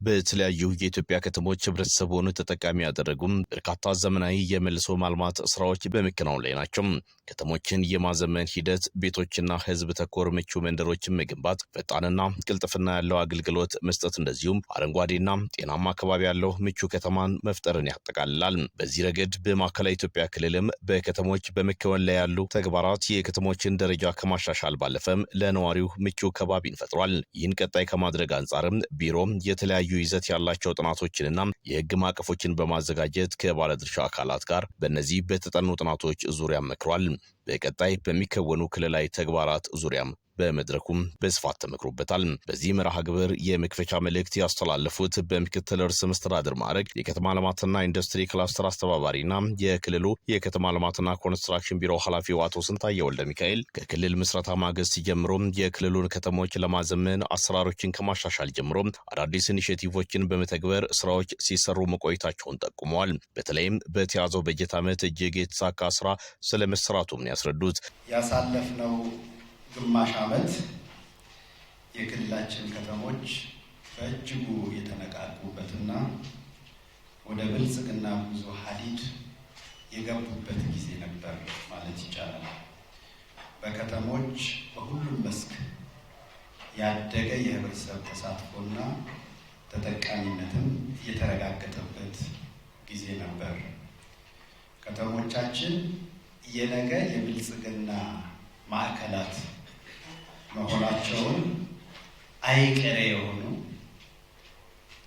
በተለያዩ የኢትዮጵያ ከተሞች ህብረተሰቡን ተጠቃሚ ያደረጉም በርካታ ዘመናዊ የመልሶ ማልማት ስራዎች በመከናወን ላይ ናቸው። ከተሞችን የማዘመን ሂደት ቤቶችና ህዝብ ተኮር ምቹ መንደሮችን መገንባት፣ ፈጣንና ቅልጥፍና ያለው አገልግሎት መስጠት እንደዚሁም አረንጓዴና ጤናማ አካባቢ ያለው ምቹ ከተማን መፍጠርን ያጠቃልላል። በዚህ ረገድ በማዕከላዊ ኢትዮጵያ ክልልም በከተሞች በመከወን ላይ ያሉ ተግባራት የከተሞችን ደረጃ ከማሻሻል ባለፈም ለነዋሪው ምቹ ከባቢን ፈጥሯል። ይህን ቀጣይ ከማድረግ አንጻርም ቢሮ የተለያዩ ይዘት ያላቸው ጥናቶችንና የህግ ማዕቀፎችን በማዘጋጀት ከባለድርሻ አካላት ጋር በእነዚህ በተጠኑ ጥናቶች ዙሪያ መክሯል። በቀጣይ በሚከወኑ ክልላዊ ተግባራት ዙሪያም በመድረኩም በስፋት ተመክሮበታል። በዚህ መርሃ ግብር የመክፈቻ መልእክት ያስተላለፉት በምክትል ርዕሰ መስተዳድር ማዕረግ የከተማ ልማትና ኢንዱስትሪ ክላስተር አስተባባሪና የክልሉ የከተማ ልማትና ኮንስትራክሽን ቢሮ ኃላፊው አቶ ስንታየሁ ወልደ ሚካኤል ከክልል ምስረታ ማግስት ጀምሮ የክልሉን ከተሞች ለማዘመን አሰራሮችን ከማሻሻል ጀምሮ አዳዲስ ኢኒሼቲቮችን በመተግበር ስራዎች ሲሰሩ መቆየታቸውን ጠቁመዋል። በተለይም በተያዘው በጀት ዓመት እጅግ የተሳካ ስራ ስለመሰራቱም ያስረዱት ያሳለፍነው ግማሽ ዓመት የክልላችን ከተሞች በእጅጉ የተነቃቁበትና ወደ ብልጽግና ጉዞ ሀዲድ የገቡበት ጊዜ ነበር ማለት ይቻላል። በከተሞች በሁሉም መስክ ያደገ የህብረተሰብ ተሳትፎና ተጠቃሚነትም የተረጋገጠበት ጊዜ ነበር። ከተሞቻችን የነገ የብልጽግና ማዕከላት መሆናቸውን አይቀሬ የሆኑ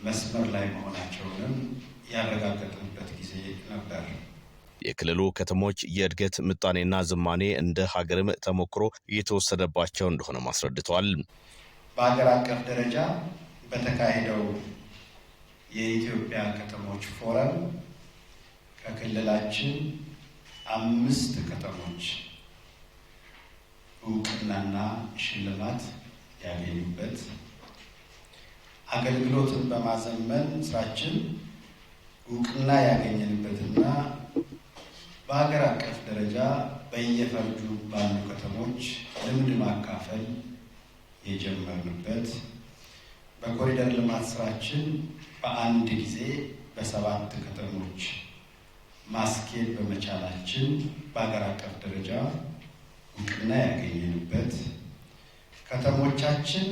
መስመር ላይ መሆናቸውንም ያረጋገጥንበት ጊዜ ነበር። የክልሉ ከተሞች የእድገት ምጣኔና ዝማኔ እንደ ሀገርም ተሞክሮ እየተወሰደባቸው እንደሆነ አስረድተዋል። በሀገር አቀፍ ደረጃ በተካሄደው የኢትዮጵያ ከተሞች ፎረም ከክልላችን 5 ከተሞች እውቅናና ሽልማት ያገኙበት፣ አገልግሎትን በማዘመን ስራችን እውቅና ያገኘንበትና በሀገር አቀፍ ደረጃ በየፈርጁ ባሉ ከተሞች ልምድ ማካፈል የጀመርንበት፣ በኮሪደር ልማት ስራችን በአንድ ጊዜ በ7 ከተሞች ማስኬድ በመቻላችን በሀገር አቀፍ ደረጃ እውቅና ያገኘንበት፣ ከተሞቻችን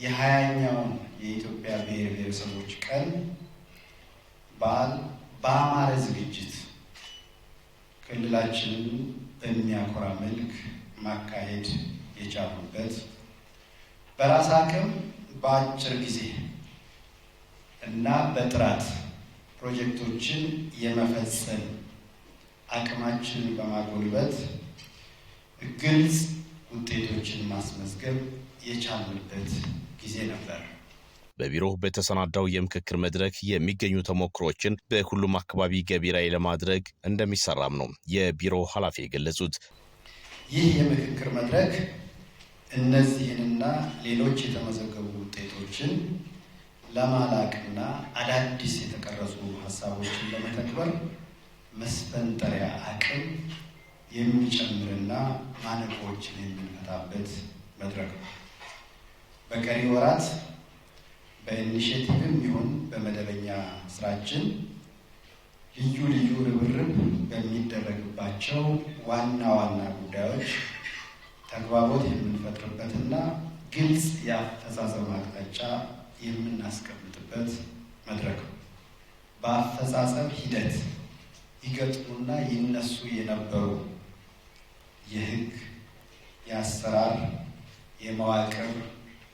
የ20ኛውን የኢትዮጵያ ብሔር ብሔረሰቦች ቀን በዓል በአማረ ዝግጅት ክልላችንን በሚያኮራ መልክ ማካሄድ የቻሉበት፣ በራስ አቅም በአጭር ጊዜ እና በጥራት ፕሮጀክቶችን የመፈጸም አቅማችንን በማጎልበት ግልጽ ውጤቶችን ማስመዝገብ የቻልንበት ጊዜ ነበር። በቢሮ በተሰናዳው የምክክር መድረክ የሚገኙ ተሞክሮችን በሁሉም አካባቢ ገቢራዊ ለማድረግ እንደሚሰራም ነው የቢሮ ኃላፊ የገለጹት። ይህ የምክክር መድረክ እነዚህንና ሌሎች የተመዘገቡ ውጤቶችን ለማላቅና አዳዲስ የተቀረጹ ሀሳቦችን ለመተግበር መስፈንጠሪያ አቅም የሚጨምርና ማነቆችን የምንፈታበት መድረክ ነው። በቀሪ ወራት በኢኒሼቲቭም ይሁን በመደበኛ ስራችን ልዩ ልዩ ርብርብ በሚደረግባቸው ዋና ዋና ጉዳዮች ተግባቦት የምንፈጥርበትና ግልጽ የአፈጻጸም አቅጣጫ የምናስቀምጥበት መድረክ ነው። በአፈጻጸም ሂደት ይገጥሙና ይነሱ የነበሩ የህግ፣ የአሰራር፣ የመዋቅር፣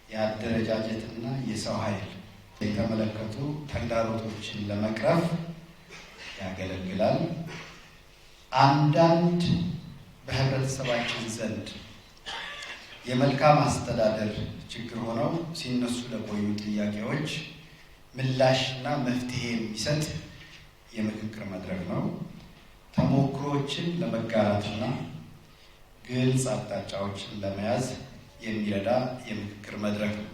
የአደረጃጀትና የሰው ኃይል የተመለከቱ ተግዳሮቶችን ለመቅረፍ ያገለግላል። አንዳንድ በህብረተሰባችን ዘንድ የመልካም አስተዳደር ችግር ሆነው ሲነሱ ለቆዩ ጥያቄዎች ምላሽና መፍትሄ የሚሰጥ የምክክር መድረክ ነው። ተሞክሮችን ለመጋራትና ግልጽ አቅጣጫዎችን ለመያዝ የሚረዳ የምክክር መድረክ ነው።